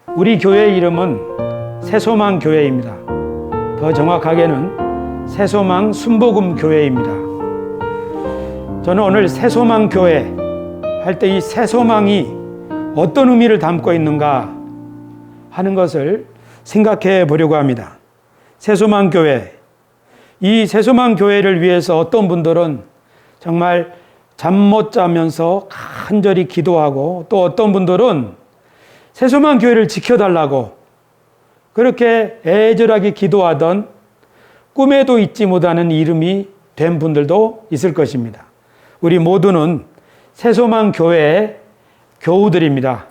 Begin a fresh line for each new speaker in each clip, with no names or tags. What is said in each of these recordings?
우리 교회 이름은 새소망 교회입니다. 더 정확하게는 새소망 순복음 교회입니다. 저는 오늘 새소망 교회 할 때 이 새소망이 어떤 의미를 담고 있는가 하는 것을 생각해 보려고 합니다. 새소망 교회, 이 새소망 교회를 위해서 어떤 분들은 정말 잠 못 자면서 간절히 기도하고, 또 어떤 분들은 새소망 교회를 지켜달라고 그렇게 애절하게 기도하던 꿈에도 잊지 못하는 이름이 된 분들도 있을 것입니다. 우리 모두는 새소망 교회의 교우들입니다.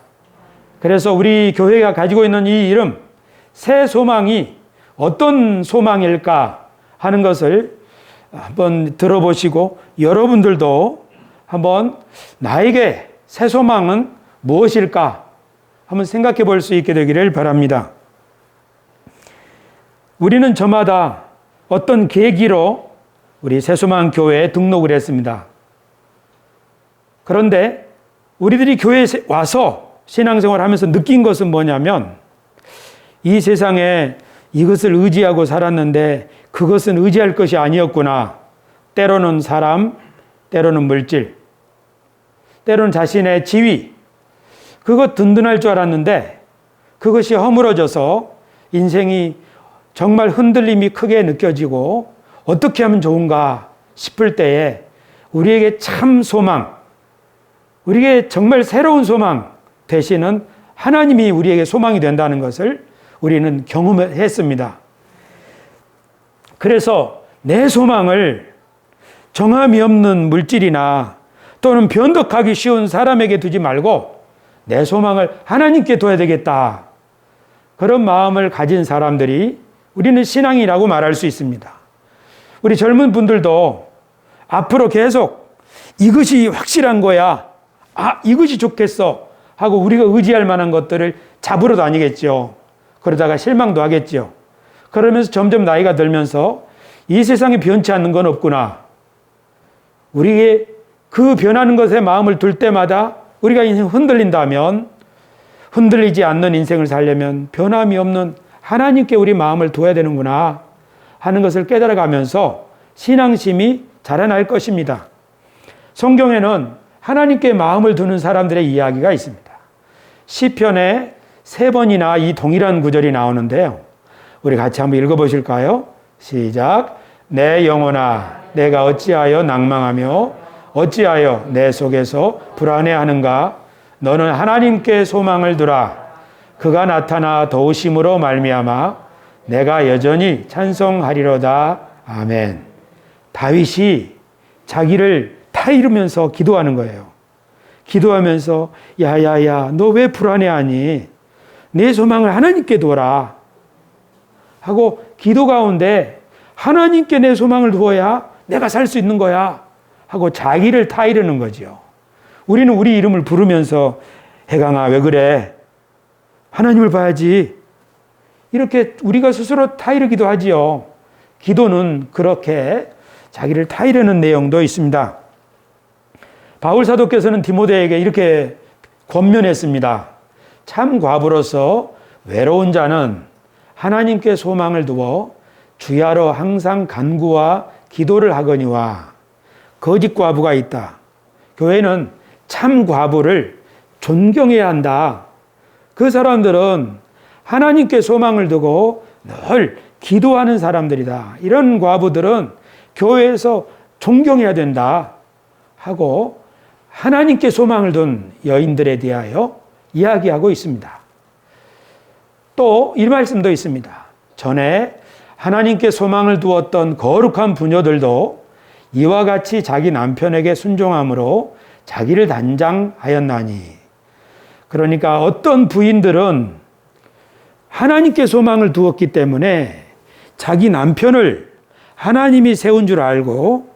그래서 우리 교회가 가지고 있는 이 이름, 새소망이 어떤 소망일까 하는 것을 한번 들어보시고, 여러분들도 한번 나에게 새소망은 무엇일까 한번 생각해 볼 수 있게 되기를 바랍니다. 우리는 저마다 어떤 계기로 우리 새소망 교회에 등록을 했습니다. 그런데 우리들이 교회에 와서 신앙생활을 하면서 느낀 것은 뭐냐면, 이 세상에 이것을 의지하고 살았는데 그것은 의지할 것이 아니었구나. 때로는 사람, 때로는 물질, 때로는 자신의 지위, 그것 든든할 줄 알았는데 그것이 허물어져서 인생이 정말 흔들림이 크게 느껴지고 어떻게 하면 좋은가 싶을 때에 우리에게 참 소망, 우리에게 정말 새로운 소망 되시는 하나님이 우리에게 소망이 된다는 것을 우리는 경험했습니다. 그래서 내 소망을 정함이 없는 물질이나 또는 변덕하기 쉬운 사람에게 두지 말고 내 소망을 하나님께 둬야 되겠다. 그런 마음을 가진 사람들이 우리는 신앙이라고 말할 수 있습니다. 우리 젊은 분들도 앞으로 계속 이것이 확실한 거야, 이것이 좋겠어 하고 우리가 의지할 만한 것들을 잡으러 다니겠죠. 그러다가 실망도 하겠죠. 그러면서 점점 나이가 들면서 이 세상에 변치 않는 건 없구나. 우리의 그 변하는 것에 마음을 둘 때마다 우리가 인생 흔들린다면, 흔들리지 않는 인생을 살려면 변함이 없는 하나님께 우리 마음을 둬야 되는구나 하는 것을 깨달아가면서 신앙심이 자라날 것입니다. 성경에는 하나님께 마음을 두는 사람들의 이야기가 있습니다. 시편에 3번이나 이 동일한 구절이 나오는데요. 우리 같이 한번 읽어보실까요? 시작. 내 영혼아, 내가 어찌하여 낭망하며 어찌하여 내 속에서 불안해하는가? 너는 하나님께 소망을 두라. 그가 나타나 도우심으로 말미암아 내가 여전히 찬송하리로다. 아멘. 다윗이 자기를 타이르면서 기도하는 거예요. 기도하면서 야야야, 너 왜 불안해하니? 내 소망을 하나님께 둬라 하고 기도 가운데 하나님께 내 소망을 두어야 내가 살 수 있는 거야 하고 자기를 타이르는 거죠. 우리는 우리 이름을 부르면서 해강아 왜 그래? 하나님을 봐야지. 이렇게 우리가 스스로 타이르기도 하지요. 기도는 그렇게 자기를 타이르는 내용도 있습니다. 바울 사도께서는 디모데에게 이렇게 권면했습니다. 참 과부로서 외로운 자는 하나님께 소망을 두어 주야로 항상 간구와 기도를 하거니와 거짓 과부가 있다. 교회는 참 과부를 존경해야 한다. 그 사람들은 하나님께 소망을 두고 늘 기도하는 사람들이다. 이런 과부들은 교회에서 존경해야 된다 하고 하나님께 소망을 둔 여인들에 대하여 이야기하고 있습니다. 또 이 말씀도 있습니다. 전에 하나님께 소망을 두었던 거룩한 부녀들도 이와 같이 자기 남편에게 순종함으로 자기를 단장하였나니. 그러니까 어떤 부인들은 하나님께 소망을 두었기 때문에 자기 남편을 하나님이 세운 줄 알고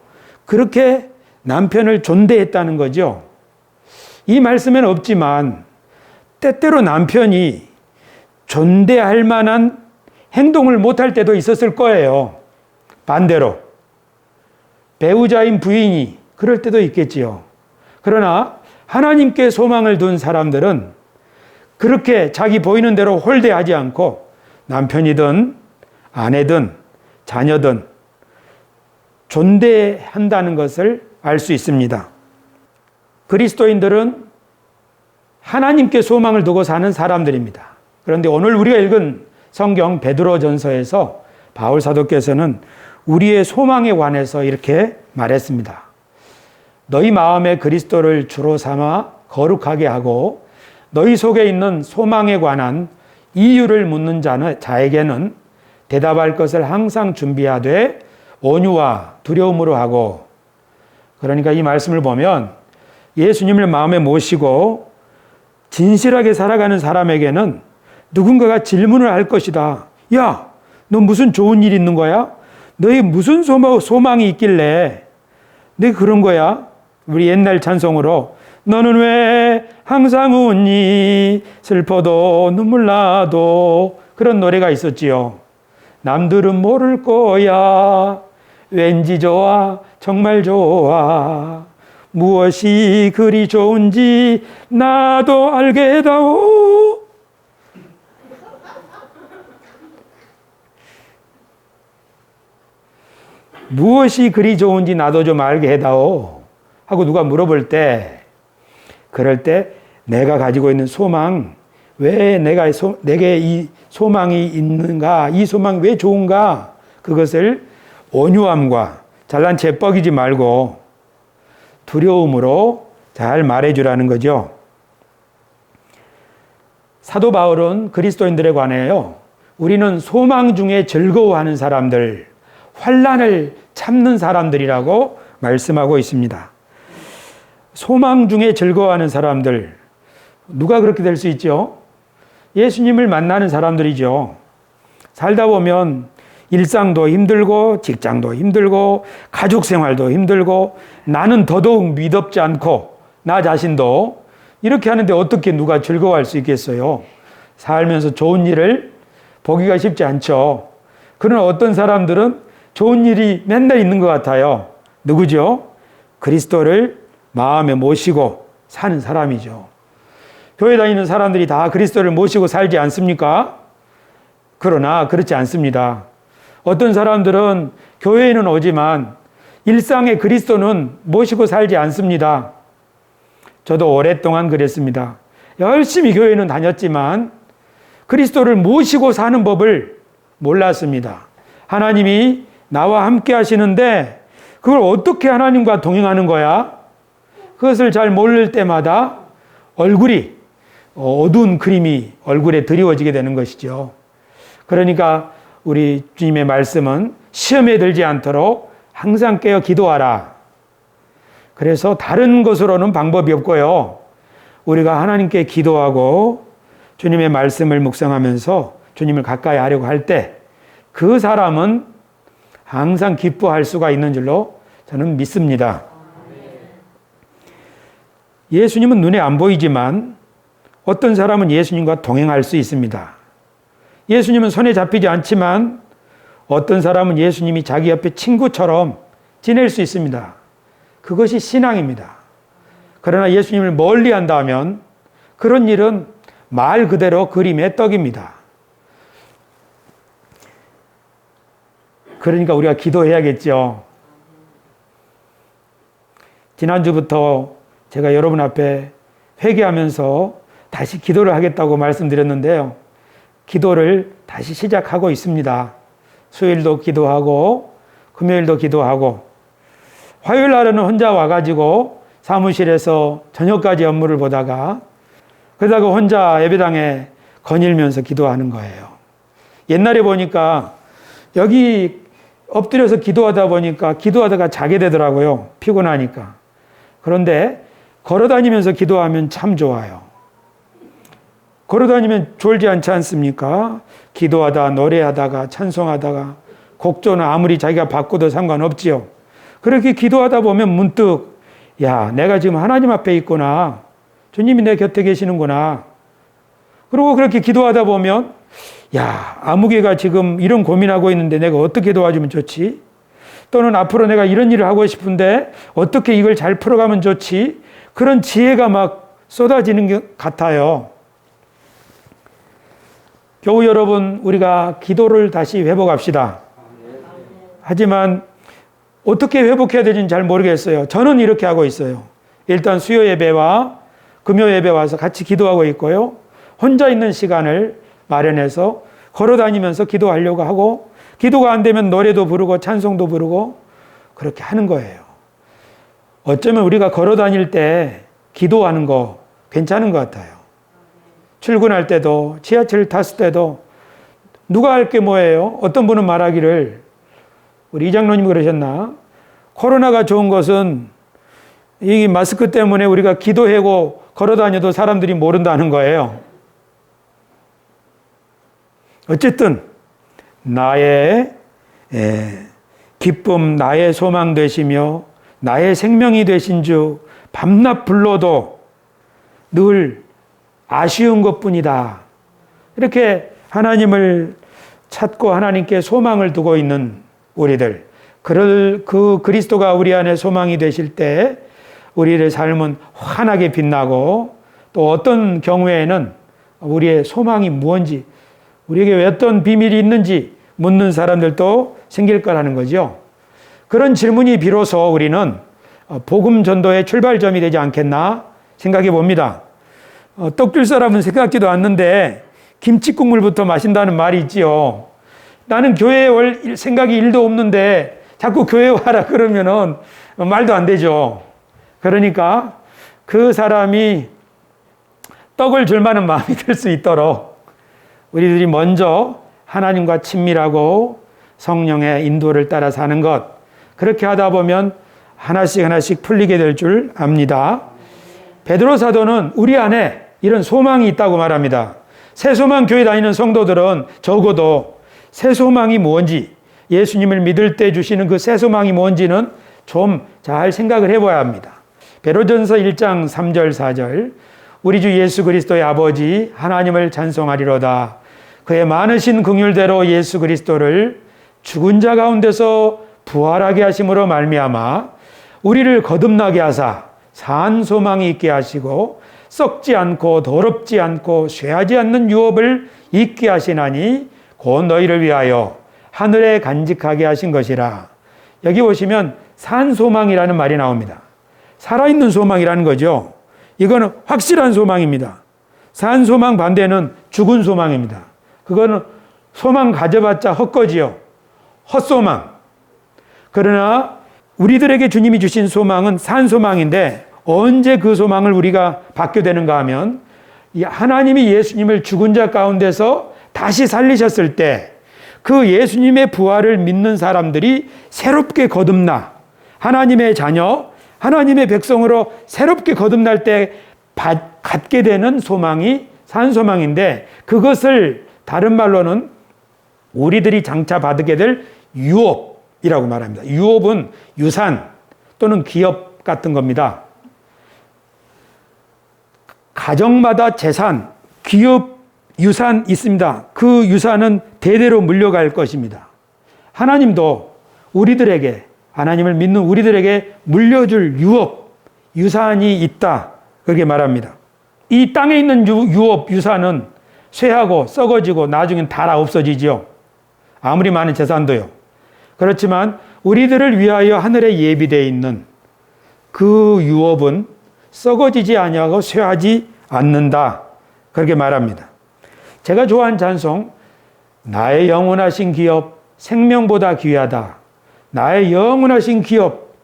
그렇게 남편을 존대했다는 거죠. 이 말씀에는 없지만 때때로 남편이 존대할 만한 행동을 못할 때도 있었을 거예요. 반대로 배우자인 부인이 그럴 때도 있겠지요. 그러나 하나님께 소망을 둔 사람들은 그렇게 자기 보이는 대로 홀대하지 않고 남편이든 아내든 자녀든 존대한다는 것을 알 수 있습니다. 그리스도인들은 하나님께 소망을 두고 사는 사람들입니다. 그런데 오늘 우리가 읽은 성경 베드로전서에서 바울 사도께서는 우리의 소망에 관해서 이렇게 말했습니다. 너희 마음에 그리스도를 주로 삼아 거룩하게 하고 너희 속에 있는 소망에 관한 이유를 묻는 자에게는 대답할 것을 항상 준비하되 온유와 두려움으로 하고. 그러니까 이 말씀을 보면 예수님을 마음에 모시고 진실하게 살아가는 사람에게는 누군가가 질문을 할 것이다. 야, 너 무슨 좋은 일 있는 거야? 너희 무슨 소망이 있길래 너 그런 거야? 우리 옛날 찬송으로 너는 왜 항상 웃니? 슬퍼도 눈물 나도. 그런 노래가 있었지요. 남들은 모를 거야. 왠지 좋아, 정말 좋아. 무엇이 그리 좋은지 나도 알게다오. 무엇이 그리 좋은지 나도 좀 알게 해다오 하고 누가 물어볼 때, 그럴 때 내가 가지고 있는 소망, 왜 내게 이 소망이 있는가, 이 소망이 왜 좋은가, 그것을 온유함과 잘난 체 뻐기지 말고 두려움으로 잘 말해주라는 거죠. 사도 바울은 그리스도인들에 관해요, 우리는 소망 중에 즐거워하는 사람들, 환난을 참는 사람들이라고 말씀하고 있습니다. 소망 중에 즐거워하는 사람들, 누가 그렇게 될 수 있죠? 예수님을 만나는 사람들이죠. 살다 보면 일상도 힘들고 직장도 힘들고 가족 생활도 힘들고 나는 더더욱 미덥지 않고 나 자신도 이렇게 하는데 어떻게 누가 즐거워할 수 있겠어요? 살면서 좋은 일을 보기가 쉽지 않죠. 그러나 어떤 사람들은 좋은 일이 맨날 있는 것 같아요. 누구죠? 그리스도를 마음에 모시고 사는 사람이죠. 교회 다니는 사람들이 다 그리스도를 모시고 살지 않습니까? 그러나 그렇지 않습니다. 어떤 사람들은 교회에는 오지만 일상의 그리스도는 모시고 살지 않습니다. 저도 오랫동안 그랬습니다. 열심히 교회는 다녔지만 그리스도를 모시고 사는 법을 몰랐습니다. 하나님이 나와 함께 하시는데 그걸 어떻게 하나님과 동행하는 거야? 그것을 잘 모를 때마다 얼굴이 어두운 그림이 얼굴에 드리워지게 되는 것이죠. 그러니까 우리 주님의 말씀은 시험에 들지 않도록 항상 깨어 기도하라. 그래서 다른 것으로는 방법이 없고요. 우리가 하나님께 기도하고 주님의 말씀을 묵상하면서 주님을 가까이 하려고 할 때 그 사람은 항상 기뻐할 수가 있는 줄로 저는 믿습니다. 예수님은 눈에 안 보이지만 어떤 사람은 예수님과 동행할 수 있습니다. 예수님은 손에 잡히지 않지만 어떤 사람은 예수님이 자기 옆에 친구처럼 지낼 수 있습니다. 그것이 신앙입니다. 그러나 예수님을 멀리 한다면 그런 일은 말 그대로 그림의 떡입니다. 그러니까 우리가 기도해야겠죠. 지난주부터 제가 여러분 앞에 회개하면서 다시 기도를 하겠다고 말씀드렸는데요. 기도를 다시 시작하고 있습니다. 수요일도 기도하고 금요일도 기도하고 화요일 날은 혼자 와가지고 사무실에서 저녁까지 업무를 보다가 그러다가 혼자 예배당에 거닐면서 기도하는 거예요. 옛날에 보니까 여기 엎드려서 기도하다 보니까 기도하다가 자게 되더라고요. 피곤하니까. 그런데 걸어다니면서 기도하면 참 좋아요. 걸어다니면 졸지 않지 않습니까? 기도하다 노래하다가 찬송하다가 곡조는 아무리 자기가 바꿔도 상관없지요. 그렇게 기도하다 보면 문득 야, 내가 지금 하나님 앞에 있구나. 주님이 내 곁에 계시는구나. 그리고 그렇게 기도하다 보면 야, 아무개가 지금 이런 고민하고 있는데 내가 어떻게 도와주면 좋지? 또는 앞으로 내가 이런 일을 하고 싶은데 어떻게 이걸 잘 풀어가면 좋지? 그런 지혜가 막 쏟아지는 것 같아요. 교우 여러분, 우리가 기도를 다시 회복합시다. 하지만 어떻게 회복해야 되는지 잘 모르겠어요. 저는 이렇게 하고 있어요. 일단 수요 예배와 금요 예배 와서 같이 기도하고 있고요. 혼자 있는 시간을 마련해서 걸어 다니면서 기도하려고 하고, 기도가 안 되면 노래도 부르고 찬송도 부르고 그렇게 하는 거예요. 어쩌면 우리가 걸어 다닐 때 기도하는 거 괜찮은 것 같아요. 출근할 때도 지하철 탔을 때도 누가 할 게 뭐예요? 어떤 분은 말하기를, 우리 이장로님 그러셨나? 코로나가 좋은 것은 이 마스크 때문에 우리가 기도하고 걸어 다녀도 사람들이 모른다는 거예요. 어쨌든 나의 기쁨, 나의 소망 되시며 나의 생명이 되신 주 밤낮 불러도 늘 아쉬운 것뿐이다. 이렇게 하나님을 찾고 하나님께 소망을 두고 있는 우리들, 그 그리스도가 우리 안에 소망이 되실 때 우리의 삶은 환하게 빛나고, 또 어떤 경우에는 우리의 소망이 무엇인지, 우리에게 어떤 비밀이 있는지 묻는 사람들도 생길 거라는 거죠. 그런 질문이 비로소 우리는 복음 전도의 출발점이 되지 않겠나 생각해 봅니다. 떡 줄 사람은 생각지도 않는데 김치국물부터 마신다는 말이 있지요. 나는 교회에 올 생각이 1도 없는데 자꾸 교회 와라 그러면은 말도 안 되죠. 그러니까 그 사람이 떡을 줄 만한 마음이 들 수 있도록 우리들이 먼저 하나님과 친밀하고 성령의 인도를 따라 사는 것, 그렇게 하다 보면 하나씩 하나씩 풀리게 될 줄 압니다. 베드로 사도는 우리 안에 이런 소망이 있다고 말합니다. 새소망 교회 다니는 성도들은 적어도 새소망이 뭔지, 예수님을 믿을 때 주시는 그 새소망이 뭔지는 좀 잘 생각을 해봐야 합니다. 베드로전서 1장 3절 4절, 우리 주 예수 그리스도의 아버지 하나님을 찬송하리로다. 그의 많으신 긍휼대로 예수 그리스도를 죽은 자 가운데서 부활하게 하심으로 말미암아 우리를 거듭나게 하사 산 소망이 있게 하시고 썩지 않고 더럽지 않고 쇠하지 않는 유업을 있게 하시나니 곧 너희를 위하여 하늘에 간직하게 하신 것이라. 여기 보시면 산 소망이라는 말이 나옵니다. 살아있는 소망이라는 거죠. 이거는 확실한 소망입니다. 산 소망 반대는 죽은 소망입니다. 그거는 소망 가져봤자 헛거지요. 헛소망. 그러나 우리들에게 주님이 주신 소망은 산 소망인데, 언제 그 소망을 우리가 받게 되는가 하면, 하나님이 예수님을 죽은 자 가운데서 다시 살리셨을 때 그 예수님의 부활을 믿는 사람들이 새롭게 거듭나 하나님의 자녀, 하나님의 백성으로 새롭게 거듭날 때 갖게 되는 소망이 산소망인데, 그것을 다른 말로는 우리들이 장차 받게 될 유업이라고 말합니다. 유업은 유산 또는 기업 같은 겁니다. 가정마다 재산, 기업, 유산 있습니다. 그 유산은 대대로 물려갈 것입니다. 하나님도 우리들에게, 하나님을 믿는 우리들에게 물려줄 유업, 유산이 있다. 그렇게 말합니다. 이 땅에 있는 유업, 유산은 쇠하고 썩어지고 나중엔 다 없어지죠. 아무리 많은 재산도요. 그렇지만 우리들을 위하여 하늘에 예비되어 있는 그 유업은 썩어지지 아니하고 쇠하지 않는다. 그렇게 말합니다. 제가 좋아하는 찬송, 나의 영원하신 기업 생명보다 귀하다. 나의 영원하신 기업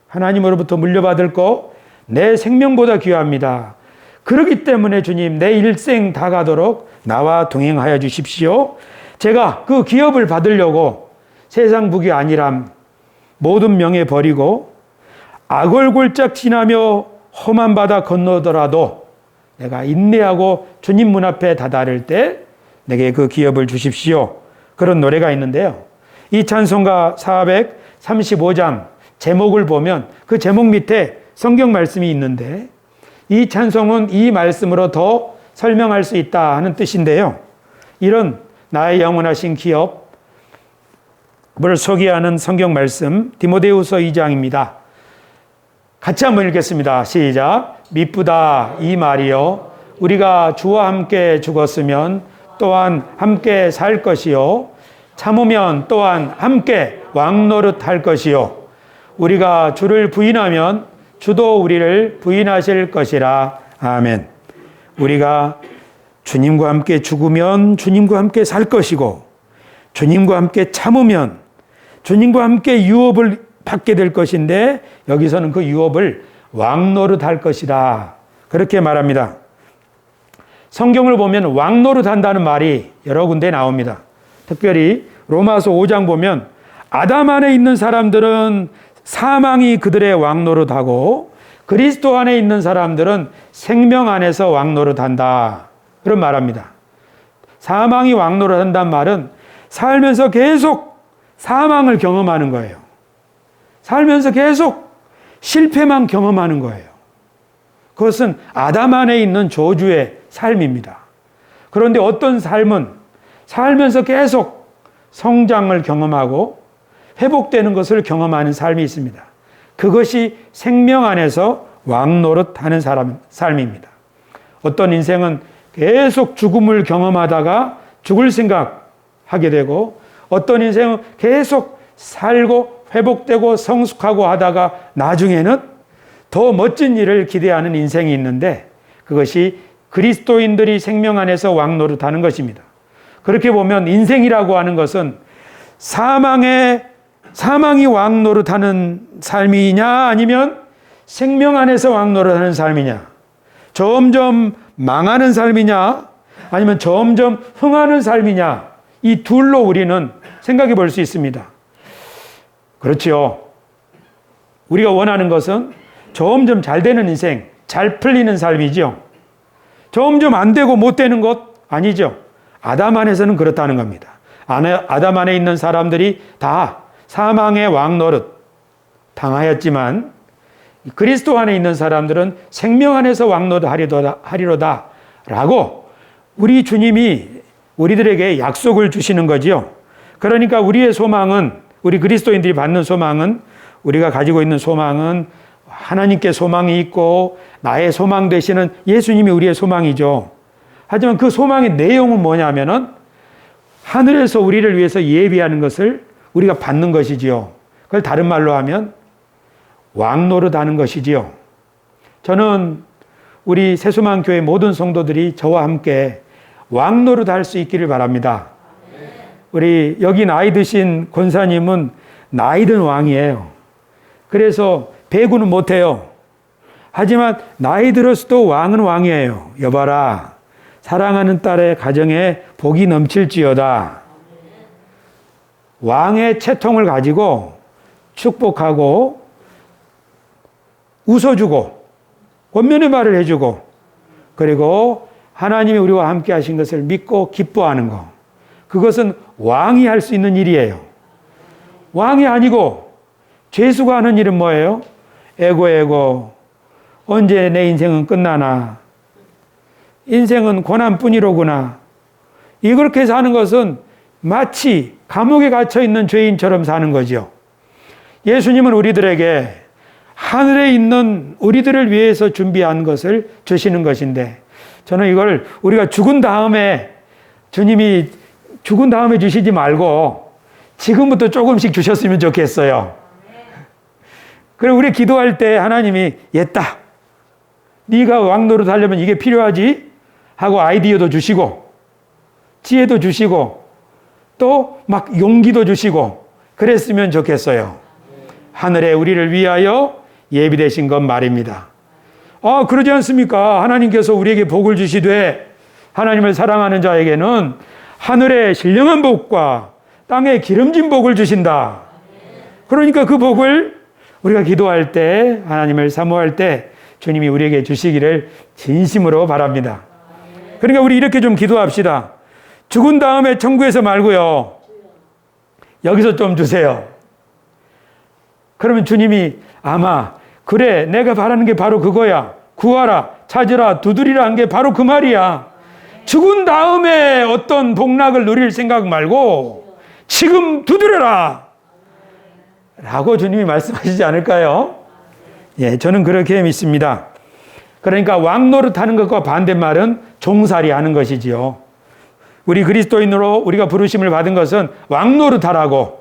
하나님으로부터 물려받을 거 내 생명보다 귀합니다. 그렇기 때문에 주님 내 일생 다 가도록 나와 동행하여 주십시오. 제가 그 기업을 받으려고 세상 부귀 아니람 모든 명예 버리고 악월골짝 지나며 험한 바다 건너더라도 내가 인내하고 주님 문 앞에 다다를 때 내게 그 기업을 주십시오. 그런 노래가 있는데요. 이 찬송가 435장 제목을 보면 그 제목 밑에 성경 말씀이 있는데, 이 찬송은 이 말씀으로 더 설명할 수 있다 하는 뜻인데요. 이런 나의 영원하신 기업을 소개하는 성경 말씀 디모데후서 2장입니다. 같이 한번 읽겠습니다. 시작. 미쁘다 이 말이요, 우리가 주와 함께 죽었으면 또한 함께 살 것이요 참으면 또한 함께 왕노릇할 것이요 우리가 주를 부인하면 주도 우리를 부인하실 것이라. 아멘. 우리가 주님과 함께 죽으면 주님과 함께 살 것이고 주님과 함께 참으면 주님과 함께 유업을 받게 될 것인데 여기서는 그 유업을 왕노릇할 것이다. 그렇게 말합니다. 성경을 보면 왕노릇한다는 말이 여러 군데 나옵니다. 특별히 로마서 5장 보면 아담 안에 있는 사람들은 사망이 그들의 왕노릇하고 그리스도 안에 있는 사람들은 생명 안에서 왕노릇한다. 그런 말합니다. 사망이 왕노릇한다는 말은 살면서 계속 사망을 경험하는 거예요. 살면서 계속 실패만 경험하는 거예요. 그것은 아담 안에 있는 저주의 삶입니다. 그런데 어떤 삶은 살면서 계속 성장을 경험하고 회복되는 것을 경험하는 삶이 있습니다. 그것이 생명 안에서 왕노릇하는 삶입니다. 어떤 인생은 계속 죽음을 경험하다가 죽을 생각하게 되고 어떤 인생은 계속 살고 회복되고 성숙하고 하다가 나중에는 더 멋진 일을 기대하는 인생이 있는데 그것이 그리스도인들이 생명 안에서 왕노릇하는 것입니다. 그렇게 보면 인생이라고 하는 것은 사망이 왕노릇하는 삶이냐 아니면 생명 안에서 왕노릇하는 삶이냐, 점점 망하는 삶이냐 아니면 점점 흥하는 삶이냐, 이 둘로 우리는 생각해 볼 수 있습니다. 그렇지요. 우리가 원하는 것은 점점 잘 되는 인생, 잘 풀리는 삶이죠. 점점 안 되고 못 되는 것 아니죠. 아담 안에서는 그렇다는 겁니다. 아담 안에 있는 사람들이 다 사망의 왕노릇 당하였지만 그리스도 안에 있는 사람들은 생명 안에서 왕노릇 하리로다 라고 우리 주님이 우리들에게 약속을 주시는 거지요. 그러니까 우리의 소망은, 우리 그리스도인들이 받는 소망은, 우리가 가지고 있는 소망은 하나님께 소망이 있고 나의 소망 되시는 예수님이 우리의 소망이죠. 하지만 그 소망의 내용은 뭐냐면은 하늘에서 우리를 위해서 예비하는 것을 우리가 받는 것이지요. 그걸 다른 말로 하면 왕노릇하는 것이지요. 저는 우리 새소망 교회 모든 성도들이 저와 함께 왕노릇할 수 있기를 바랍니다. 우리 여기 나이 드신 권사님은 나이 든 왕이에요. 그래서 배구는 못해요. 하지만 나이 들었어도 왕은 왕이에요. 여봐라, 사랑하는 딸의 가정에 복이 넘칠지어다. 왕의 채통을 가지고 축복하고 웃어주고 권면의 말을 해주고 그리고 하나님이 우리와 함께 하신 것을 믿고 기뻐하는 것, 그것은 왕이 할 수 있는 일이에요. 왕이 아니고 죄수가 하는 일은 뭐예요? 에고 언제 내 인생은 끝나나, 인생은 고난뿐이로구나, 이렇게 사는 것은 마치 감옥에 갇혀있는 죄인처럼 사는 거죠. 예수님은 우리들에게 하늘에 있는 우리들을 위해서 준비한 것을 주시는 것인데, 저는 이걸 우리가 죽은 다음에, 주님이 죽은 다음에 주시지 말고 지금부터 조금씩 주셨으면 좋겠어요. 그리고 우리 기도할 때 하나님이 옛다, 네가 왕노릇 하려면 이게 필요하지 하고 아이디어도 주시고 지혜도 주시고 또 막 용기도 주시고 그랬으면 좋겠어요. 하늘에 우리를 위하여 예비되신 것 말입니다. 그러지 않습니까? 하나님께서 우리에게 복을 주시되 하나님을 사랑하는 자에게는 하늘의 신령한 복과 땅에 기름진 복을 주신다. 그러니까 그 복을 우리가 기도할 때, 하나님을 사모할 때 주님이 우리에게 주시기를 진심으로 바랍니다. 그러니까 우리 이렇게 좀 기도합시다. 죽은 다음에 천국에서 말고요, 여기서 좀 주세요. 그러면 주님이 아마 그래, 내가 바라는 게 바로 그거야, 구하라, 찾으라, 두드리라 한 게 바로 그 말이야. 죽은 다음에 어떤 복락을 누릴 생각 말고 지금 두드려라 라고 주님이 말씀하시지 않을까요? 예, 저는 그렇게 믿습니다. 그러니까 왕노릇하는 것과 반대말은 종살이 하는 것이지요. 우리 그리스도인으로 우리가 부르심을 받은 것은 왕노릇하라고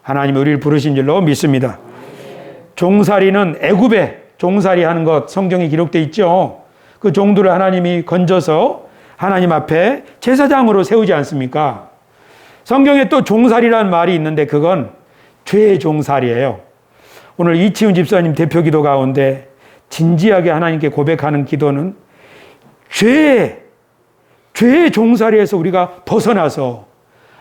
하나님이 우리를 부르신 줄로 믿습니다. 종살이는 애굽에 종살이 하는 것 성경에 기록되어 있죠. 그 종들을 하나님이 건져서 하나님 앞에 제사장으로 세우지 않습니까? 성경에 또 종살이라는 말이 있는데 그건 죄의 종살이에요. 오늘 이치훈 집사님 대표 기도 가운데 진지하게 하나님께 고백하는 기도는 죄의 종살이에서 우리가 벗어나서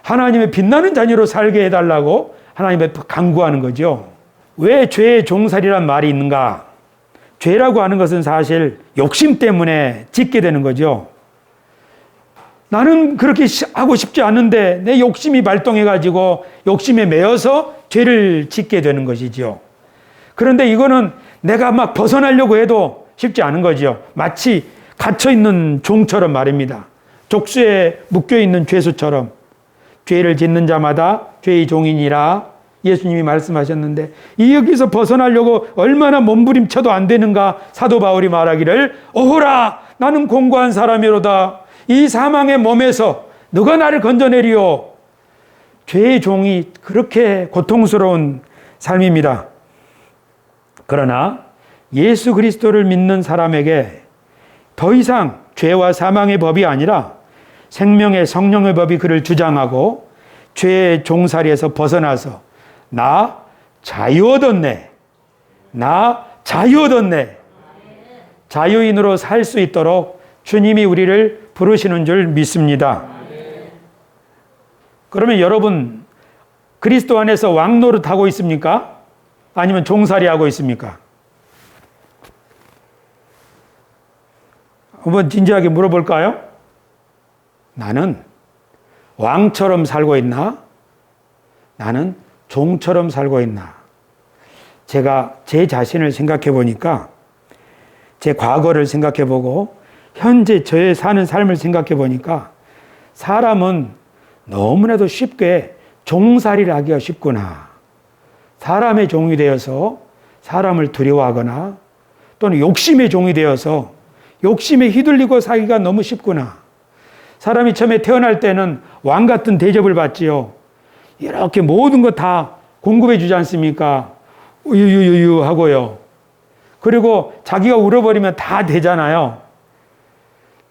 하나님의 빛나는 자녀로 살게 해달라고 하나님의 간구하는 거죠. 왜 죄의 종살이란 말이 있는가? 죄라고 하는 것은 사실 욕심 때문에 짓게 되는 거죠. 나는 그렇게 하고 싶지 않은데 내 욕심이 발동해가지고 욕심에 매여서 죄를 짓게 되는 것이죠. 그런데 이거는 내가 막 벗어나려고 해도 쉽지 않은 거죠. 마치 갇혀있는 종처럼 말입니다. 족수에 묶여있는 죄수처럼 죄를 짓는 자마다 죄의 종이니라 예수님이 말씀하셨는데 여기서 벗어나려고 얼마나 몸부림쳐도 안 되는가. 사도 바울이 말하기를 어호라 나는 공고한 사람이로다. 이 사망의 몸에서 누가 나를 건져내리오. 죄의 종이 그렇게 고통스러운 삶입니다. 그러나 예수 그리스도를 믿는 사람에게 더 이상 죄와 사망의 법이 아니라 생명의 성령의 법이 그를 주장하고 죄의 종살이에서 벗어나서 나 자유 얻었네. 나 자유 얻었네. 자유인으로 살 수 있도록 주님이 우리를 부르시는 줄 믿습니다. 그러면 여러분 그리스도 안에서 왕노릇 하고 있습니까? 아니면 종살이 하고 있습니까? 한번 진지하게 물어볼까요? 나는 왕처럼 살고 있나? 나는 종처럼 살고 있나? 제가 제 자신을 생각해 보니까 제 과거를 생각해 보고 현재 저의 사는 삶을 생각해 보니까 사람은 너무나도 쉽게 종살이를 하기가 쉽구나. 사람의 종이 되어서 사람을 두려워하거나 또는 욕심의 종이 되어서 욕심에 휘둘리고 살기가 너무 쉽구나. 사람이 처음에 태어날 때는 왕 같은 대접을 받지요. 이렇게 모든 거 다 공급해 주지 않습니까? 유유유유 하고요. 그리고 자기가 울어버리면 다 되잖아요.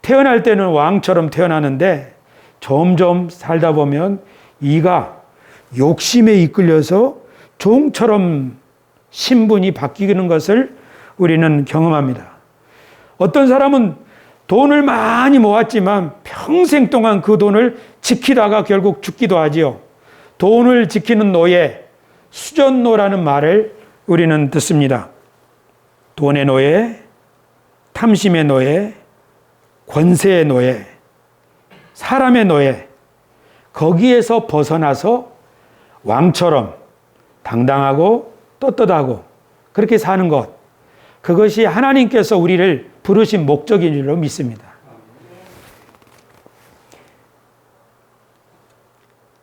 태어날 때는 왕처럼 태어나는데 점점 살다 보면 이가 욕심에 이끌려서 종처럼 신분이 바뀌는 것을 우리는 경험합니다. 어떤 사람은 돈을 많이 모았지만 평생 동안 그 돈을 지키다가 결국 죽기도 하지요. 돈을 지키는 노예, 수전노라는 말을 우리는 듣습니다. 돈의 노예, 탐심의 노예, 권세의 노예, 사람의 노예, 거기에서 벗어나서 왕처럼 당당하고 떳떳하고 그렇게 사는 것, 그것이 하나님께서 우리를 부르신 목적인 줄로 믿습니다.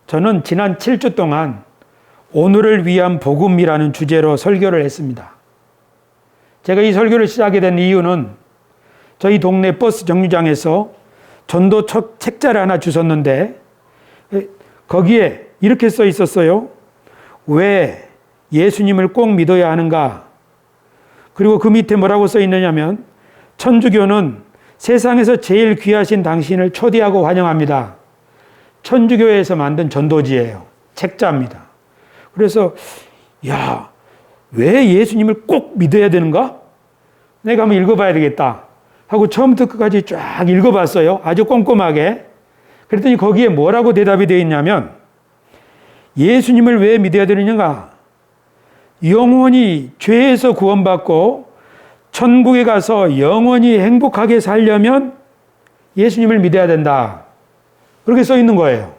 저는 지난 7주 동안 오늘을 위한 복음이라는 주제로 설교를 했습니다. 제가 이 설교를 시작하게 된 이유는 저희 동네 버스 정류장에서 전도 책자를 하나 주셨는데 거기에 이렇게 써 있었어요. 왜 예수님을 꼭 믿어야 하는가? 그리고 그 밑에 뭐라고 써 있느냐면 천주교는 세상에서 제일 귀하신 당신을 초대하고 환영합니다. 천주교에서 만든 전도지예요. 책자입니다. 그래서 왜 예수님을 꼭 믿어야 되는가? 내가 한번 읽어봐야 되겠다 하고 처음부터 끝까지 쫙 읽어봤어요. 아주 꼼꼼하게. 그랬더니 거기에 뭐라고 대답이 되어 있냐면 예수님을 왜 믿어야 되느냐가 영원히 죄에서 구원받고 천국에 가서 영원히 행복하게 살려면 예수님을 믿어야 된다. 그렇게 써 있는 거예요.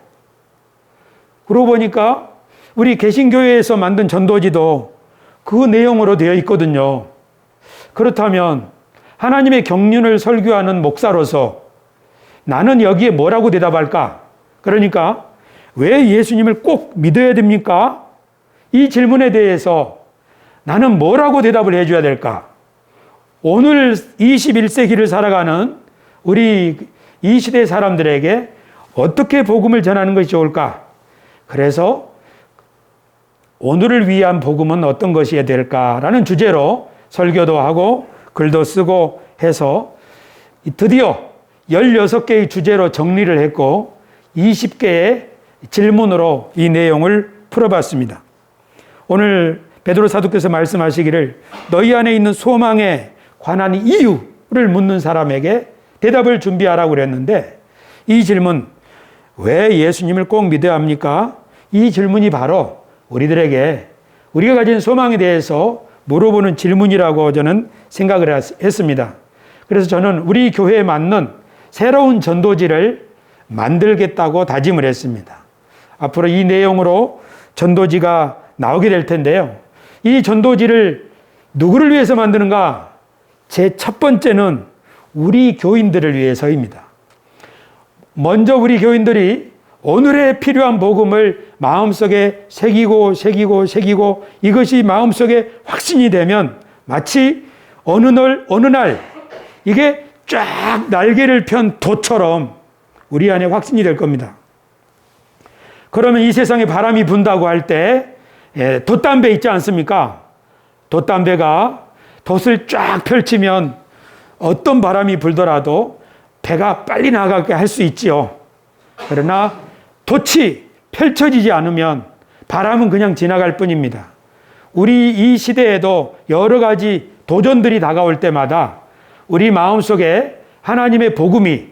그러고 보니까 우리 개신교회에서 만든 전도지도 그 내용으로 되어 있거든요. 그렇다면 하나님의 경륜을 설교하는 목사로서 나는 여기에 뭐라고 대답할까? 그러니까 왜 예수님을 꼭 믿어야 됩니까? 이 질문에 대해서 나는 뭐라고 대답을 해줘야 될까? 오늘 21세기를 살아가는 우리 이 시대 사람들에게 어떻게 복음을 전하는 것이 좋을까? 그래서 오늘을 위한 복음은 어떤 것이어야 될까라는 주제로 설교도 하고 글도 쓰고 해서 드디어 16개의 주제로 정리를 했고 20개의 질문으로 이 내용을 풀어봤습니다. 오늘 베드로 사도께서 말씀하시기를 너희 안에 있는 소망에 관한 이유를 묻는 사람에게 대답을 준비하라고 그랬는데 이 질문, 왜 예수님을 꼭 믿어야 합니까? 이 질문이 바로 우리들에게 우리가 가진 소망에 대해서 물어보는 질문이라고 저는 생각을 했습니다. 그래서 저는 우리 교회에 맞는 새로운 전도지를 만들겠다고 다짐을 했습니다. 앞으로 이 내용으로 전도지가 나오게 될 텐데요. 이 전도지를 누구를 위해서 만드는가? 제 첫 번째는 우리 교인들을 위해서입니다. 먼저 우리 교인들이 오늘의 필요한 복음을 마음속에 새기고 이것이 마음속에 확신이 되면 마치 어느 날 이게 쫙 날개를 편 돛처럼 우리 안에 확신이 될 겁니다. 그러면 이 세상에 바람이 분다고 할 때 돛담배 있지 않습니까? 돛담배가 돛을 쫙 펼치면 어떤 바람이 불더라도 배가 빨리 나가게 할 수 있지요. 그러나 돛이 펼쳐지지 않으면 바람은 그냥 지나갈 뿐입니다. 우리 이 시대에도 여러 가지 도전들이 다가올 때마다 우리 마음속에 하나님의 복음이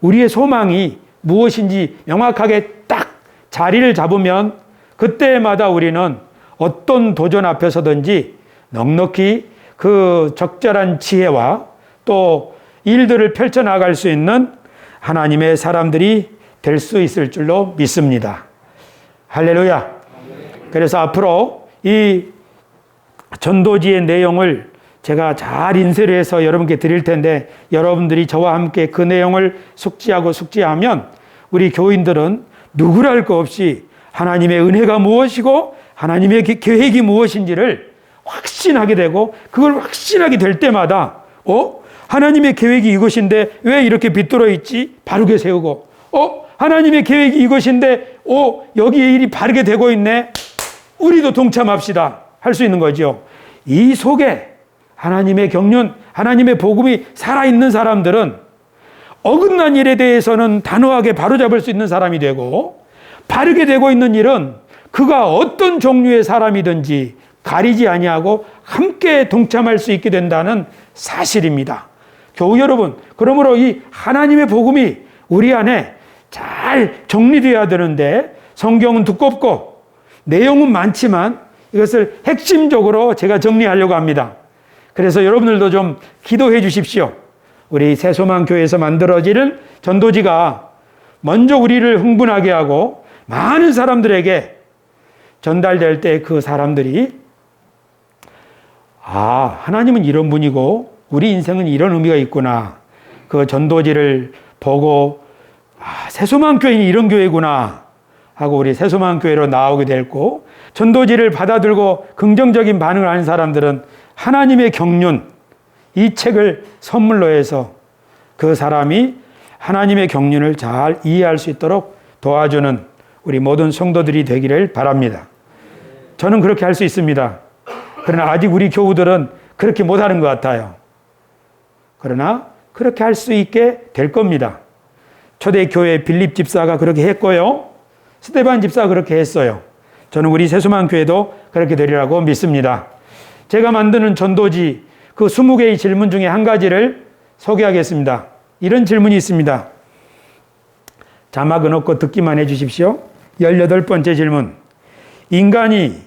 우리의 소망이 무엇인지 명확하게 딱 자리를 잡으면 그때마다 우리는 어떤 도전 앞에서든지 넉넉히 그 적절한 지혜와 또 일들을 펼쳐나갈 수 있는 하나님의 사람들이 될 수 있을 줄로 믿습니다. 할렐루야. 그래서 앞으로 이 전도지의 내용을 제가 잘 인쇄를 해서 여러분께 드릴 텐데 여러분들이 저와 함께 그 내용을 숙지하면 우리 교인들은 누구랄 것 없이 하나님의 은혜가 무엇이고 하나님의 계획이 무엇인지를 확신하게 되고 그걸 확신하게 될 때마다 하나님의 계획이 이것인데 왜 이렇게 빗돌아 있지? 바르게 세우고 하나님의 계획이 이것인데 여기에 일이 바르게 되고 있네. 우리도 동참합시다. 할 수 있는 거죠. 이 속에 하나님의 경륜, 하나님의 복음이 살아있는 사람들은 어긋난 일에 대해서는 단호하게 바로잡을 수 있는 사람이 되고 바르게 되고 있는 일은 그가 어떤 종류의 사람이든지 가리지 아니하고 함께 동참할 수 있게 된다는 사실입니다. 교우 여러분, 그러므로 이 하나님의 복음이 우리 안에 잘 정리되어야 되는데 성경은 두껍고 내용은 많지만 이것을 핵심적으로 제가 정리하려고 합니다. 그래서 여러분들도 좀 기도해 주십시오. 우리 새소망교회에서 만들어지는 전도지가 먼저 우리를 흥분하게 하고 많은 사람들에게 전달될 때 그 사람들이 하나님은 이런 분이고 우리 인생은 이런 의미가 있구나. 그 전도지를 보고 새소망교회는 이런 교회구나 하고 우리 새소망교회로 나오게 됐고 전도지를 받아들고 긍정적인 반응을 하는 사람들은 하나님의 경륜, 이 책을 선물로 해서 그 사람이 하나님의 경륜을 잘 이해할 수 있도록 도와주는 우리 모든 성도들이 되기를 바랍니다. 저는 그렇게 할 수 있습니다. 그러나 아직 우리 교우들은 그렇게 못하는 것 같아요. 그러나 그렇게 할 수 있게 될 겁니다. 초대교회 빌립 집사가 그렇게 했고요. 스데반 집사가 그렇게 했어요. 저는 우리 새소망교회도 그렇게 되리라고 믿습니다. 제가 만드는 전도지 그 20개의 질문 중에 한 가지를 소개하겠습니다. 이런 질문이 있습니다. 자막은 없고 듣기만 해 주십시오. 18번째 질문. 인간이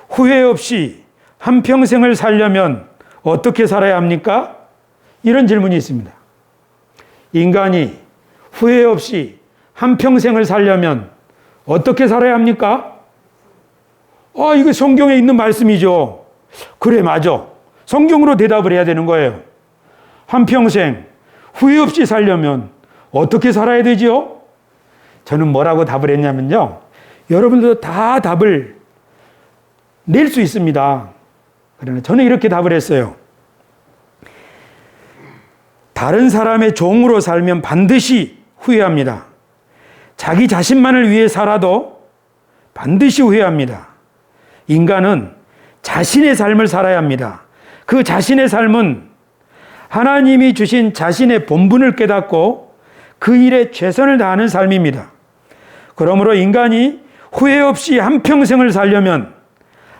후회 없이 한평생을 살려면 어떻게 살아야 합니까? 이런 질문이 있습니다. 인간이 후회 없이 한평생을 살려면 어떻게 살아야 합니까? 이거 성경에 있는 말씀이죠. 그래, 맞아. 성경으로 대답을 해야 되는 거예요. 한평생 후회 없이 살려면 어떻게 살아야 되지요? 저는 뭐라고 답을 했냐면요. 여러분들도 다 답을 낼 수 있습니다. 그러나 저는 이렇게 답을 했어요. 다른 사람의 종으로 살면 반드시 후회합니다. 자기 자신만을 위해 살아도 반드시 후회합니다. 인간은 자신의 삶을 살아야 합니다. 그 자신의 삶은 하나님이 주신 자신의 본분을 깨닫고 그 일에 최선을 다하는 삶입니다. 그러므로 인간이 후회 없이 한평생을 살려면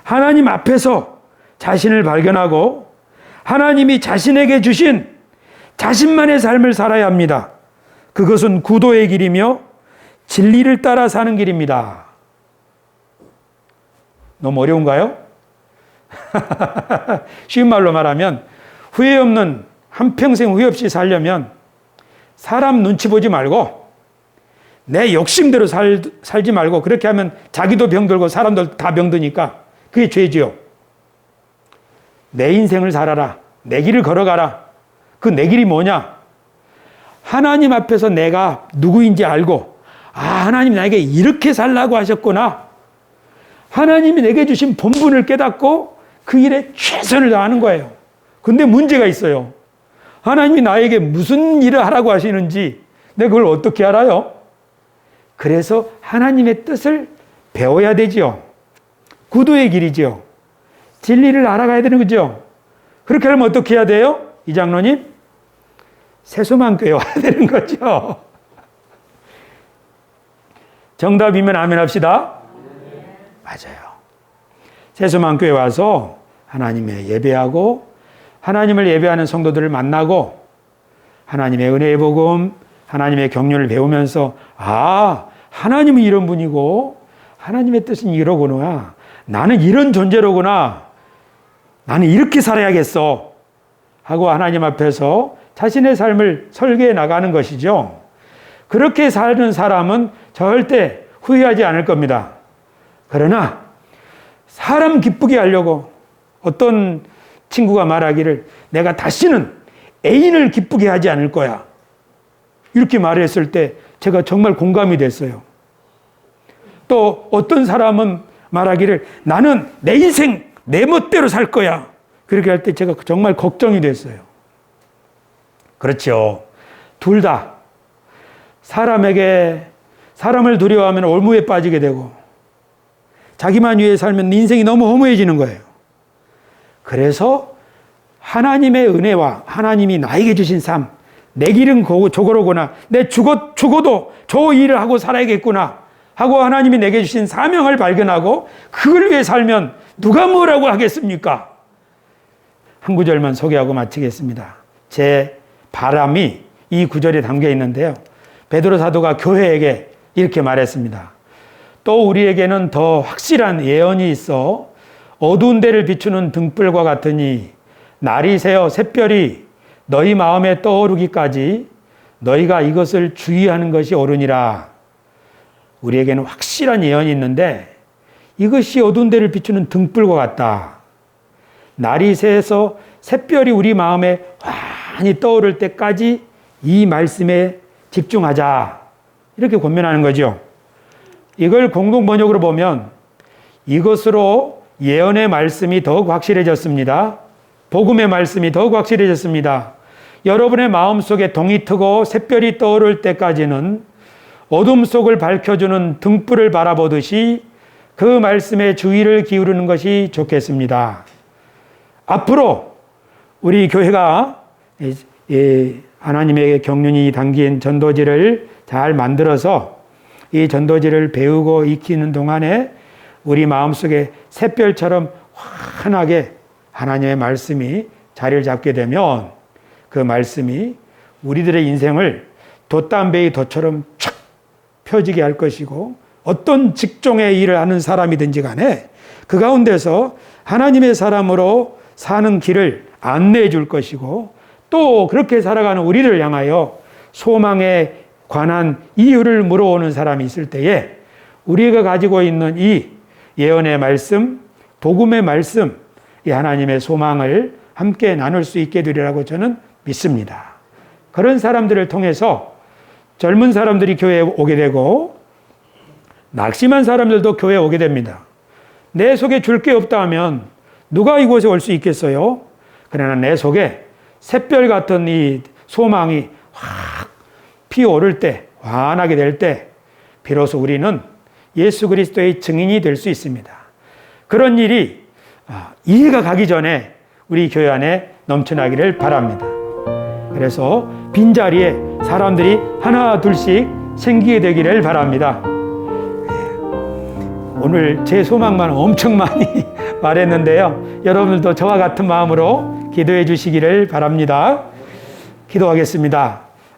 하나님 앞에서 자신을 발견하고 하나님이 자신에게 주신 자신만의 삶을 살아야 합니다. 그것은 구도의 길이며 진리를 따라 사는 길입니다. 너무 어려운가요? 쉬운 말로 말하면 후회 없는 한평생 후회 없이 살려면 사람 눈치 보지 말고 내 욕심대로 살지 말고, 그렇게 하면 자기도 병들고 사람들 다 병드니까 그게 죄지요. 내 인생을 살아라. 내 길을 걸어가라. 그 내 길이 뭐냐? 하나님 앞에서 내가 누구인지 알고, 하나님 나에게 이렇게 살라고 하셨구나. 하나님이 내게 주신 본분을 깨닫고 그 일에 최선을 다하는 거예요. 근데 문제가 있어요. 하나님이 나에게 무슨 일을 하라고 하시는지 내가 그걸 어떻게 알아요? 그래서 하나님의 뜻을 배워야 되지요. 구도의 길이지요. 진리를 알아가야 되는 거죠. 그렇게 하면 어떻게 해야 돼요? 이 장로님? 세수만교회 와야 되는 거죠. 정답이면 아멘 합시다. 맞아요. 세수만교회 와서 하나님의 예배하고 하나님을 예배하는 성도들을 만나고 하나님의 은혜의 복음, 하나님의 경륜을 배우면서 하나님은 이런 분이고 하나님의 뜻은 이러구나. 나는 이런 존재로구나. 나는 이렇게 살아야겠어. 하고 하나님 앞에서 자신의 삶을 설계해 나가는 것이죠. 그렇게 사는 사람은 절대 후회하지 않을 겁니다. 그러나 사람 기쁘게 하려고 어떤 친구가 말하기를 내가 다시는 애인을 기쁘게 하지 않을 거야. 이렇게 말했을 때 제가 정말 공감이 됐어요. 또 어떤 사람은 말하기를 나는 내 인생 내 멋대로 살 거야. 그렇게 할 때 제가 정말 걱정이 됐어요. 그렇죠. 둘 다 사람을 두려워하면 올무에 빠지게 되고 자기만 위해 살면 인생이 너무 허무해지는 거예요. 그래서 하나님의 은혜와 하나님이 나에게 주신 삶, 내 길은 저거로구나. 내 죽어도 저 일을 하고 살아야겠구나 하고 하나님이 내게 주신 사명을 발견하고 그걸 위해 살면 누가 뭐라고 하겠습니까? 한 구절만 소개하고 마치겠습니다. 제 바람이 이 구절에 담겨 있는데요. 베드로 사도가 교회에게 이렇게 말했습니다. 또 우리에게는 더 확실한 예언이 있어 어두운 데를 비추는 등불과 같으니 날이 새어 샛별이 너희 마음에 떠오르기까지 너희가 이것을 주의하는 것이 옳으니라. 우리에게는 확실한 예언이 있는데 이것이 어두운 데를 비추는 등불과 같다. 날이 새서 샛별이 우리 마음에 환히 떠오를 때까지 이 말씀에 집중하자. 이렇게 권면하는 거죠. 이걸 공동 번역으로 보면 이것으로 예언의 말씀이 더욱 확실해졌습니다. 복음의 말씀이 더욱 확실해졌습니다. 여러분의 마음속에 동이 트고 샛별이 떠오를 때까지는 어둠 속을 밝혀주는 등불을 바라보듯이 그 말씀에 주의를 기울이는 것이 좋겠습니다. 앞으로 우리 교회가 하나님의 경륜이 담긴 전도지를 잘 만들어서 이 전도지를 배우고 익히는 동안에 우리 마음속에 샛별처럼 환하게 하나님의 말씀이 자리를 잡게 되면 그 말씀이 우리들의 인생을 돛담배의 돛처럼 촥 펴지게 할 것이고 어떤 직종의 일을 하는 사람이든지 간에 그 가운데서 하나님의 사람으로 사는 길을 안내해 줄 것이고 또 그렇게 살아가는 우리를 향하여 소망에 관한 이유를 물어오는 사람이 있을 때에 우리가 가지고 있는 이 예언의 말씀, 복음의 말씀, 이 하나님의 소망을 함께 나눌 수 있게 되리라고 저는 믿습니다. 그런 사람들을 통해서 젊은 사람들이 교회에 오게 되고 낙심한 사람들도 교회에 오게 됩니다. 내 속에 줄 게 없다 하면 누가 이곳에 올 수 있겠어요? 그러나 내 속에 샛별 같은 이 소망이 확 피어오를 때, 환하게 될 때 비로소 우리는 예수 그리스도의 증인이 될 수 있습니다. 그런 일이 이해가 가기 전에 우리 교회 안에 넘쳐나기를 바랍니다. 그래서 빈자리에 사람들이 하나 둘씩 생기게 되기를 바랍니다. 오늘 제 소망만 엄청 많이 말했는데요. 여러분들도 저와 같은 마음으로 기도해 주시기를 바랍니다. 기도하겠습니다.